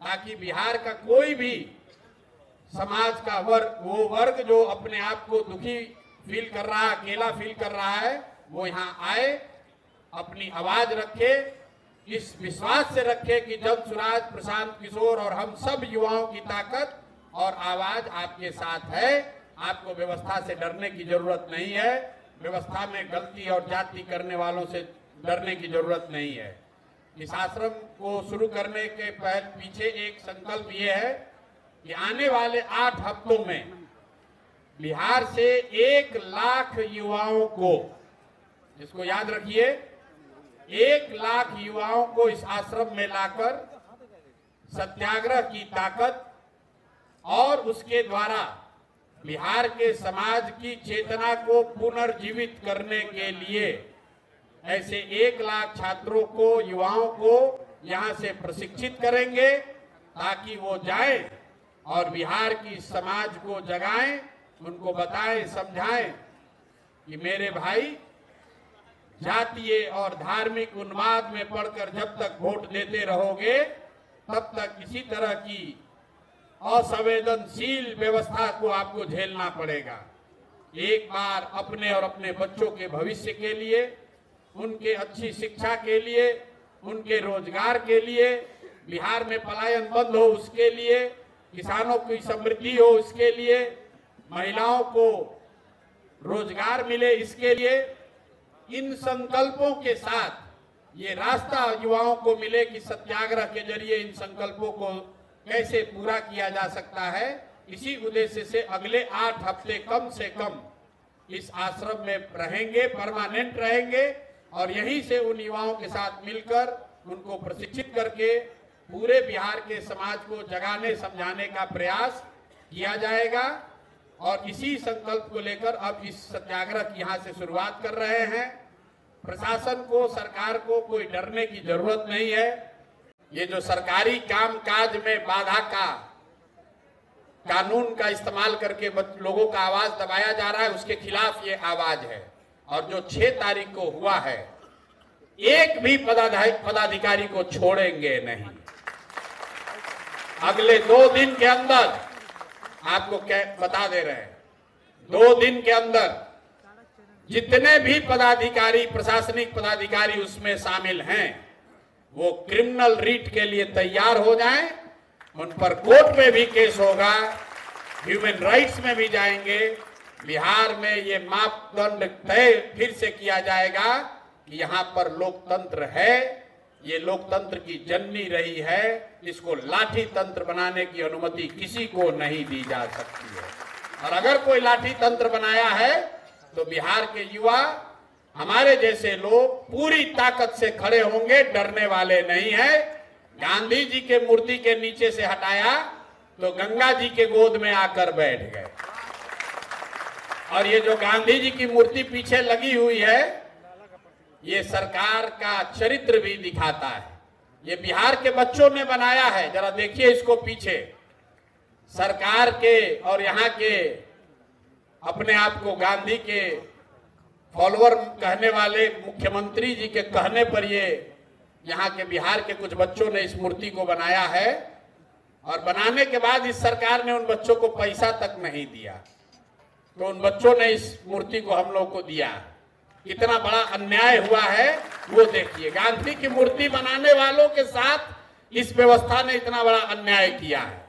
ताकि बिहार का कोई भी समाज का वर्ग, वो वर्ग जो अपने आप को दुखी फील कर रहा है, अकेला फील कर रहा है, वो यहाँ आए, अपनी आवाज रखे, इस विश्वास से रखे कि जमसुराज, प्रशांत किशोर और हम सब युवाओं की ताकत और आवाज आपके साथ है। आपको व्यवस्था से डरने की जरूरत नहीं है, व्यवस्था में गलती और जाति करने वालों से डरने की जरूरत नहीं है। इस आश्रम को शुरू करने के पीछे एक संकल्प ये है कि आने वाले 8 हफ्तों में बिहार से 1 लाख युवाओं को, इसको याद रखिए, 1 लाख युवाओं को इस आश्रम में लाकर सत्याग्रह की ताकत और उसके द्वारा बिहार के समाज की चेतना को पुनर्जीवित करने के लिए ऐसे 1 लाख छात्रों को, युवाओं को यहां से प्रशिक्षित करेंगे ताकि वो जाएं और बिहार की समाज को जगाएं, उनको बताएं, समझाएं कि मेरे भाई, जातीय और धार्मिक उन्माद में पड़कर जब तक वोट देते रहोगे तब तक इसी तरह की असंवेदनशील व्यवस्था को आपको झेलना पड़ेगा। एक बार अपने और अपने बच्चों के भविष्य के लिए, उनके अच्छी शिक्षा के लिए, उनके रोजगार के लिए, बिहार में पलायन बंद हो उसके लिए, किसानों की समृद्धि हो उसके लिए, महिलाओं को रोजगार मिले इसके लिए, इन संकल्पों के साथ ये रास्ता युवाओं को मिले कि सत्याग्रह के जरिए इन संकल्पों को कैसे पूरा किया जा सकता है। इसी उद्देश्य से अगले 8 हफ्ते कम से कम इस आश्रम में रहेंगे, परमानेंट रहेंगे और यहीं से उन युवाओं के साथ मिलकर उनको प्रशिक्षित करके पूरे बिहार के समाज को जगाने समझाने का प्रयास किया जाएगा। और इसी संकल्प को लेकर अब इस सत्याग्रह की यहाँ से शुरुआत कर रहे हैं। प्रशासन को, सरकार को कोई डरने की जरूरत नहीं है। ये जो सरकारी कामकाज में बाधा का कानून का इस्तेमाल करके लोगों का आवाज दबाया जा रहा है, उसके खिलाफ ये आवाज है। और जो 6 तारीख को हुआ है, एक भी पदाधिकारी को छोड़ेंगे नहीं। अगले 2 दिन के अंदर, आपको क्या बता दे रहे हैं, 2 दिन के अंदर जितने भी पदाधिकारी, प्रशासनिक पदाधिकारी उसमें शामिल हैं, वो क्रिमिनल रीट के लिए तैयार हो जाएं। उन पर कोर्ट में भी केस होगा, ह्यूमन राइट्स में भी जाएंगे। बिहार में ये मापदंड तय फिर से किया जाएगा कि यहाँ पर लोकतंत्र है, ये लोकतंत्र की जननी रही है, इसको लाठी तंत्र बनाने की अनुमति किसी को नहीं दी जा सकती है। और अगर कोई लाठी तंत्र बनाया है तो बिहार के युवा, हमारे जैसे लोग पूरी ताकत से खड़े होंगे, डरने वाले नहीं है। गांधी जी के मूर्ति के नीचे से हटाया तो गंगा जी के गोद में आकर बैठ गए। और ये जो गांधी जी की मूर्ति पीछे लगी हुई है, ये सरकार का चरित्र भी दिखाता है। ये बिहार के बच्चों ने बनाया है, जरा देखिए इसको पीछे। सरकार के और यहाँ के अपने आप को गांधी के फॉलोअर कहने वाले मुख्यमंत्री जी के कहने पर ये यहाँ के बिहार के कुछ बच्चों ने इस मूर्ति को बनाया है। और बनाने के बाद इस सरकार ने उन बच्चों को पैसा तक नहीं दिया, तो उन बच्चों ने इस मूर्ति को हम लोग को दिया। कितना बड़ा अन्याय हुआ है वो देखिए। गांधी की मूर्ति बनाने वालों के साथ इस व्यवस्था ने इतना बड़ा अन्याय किया है।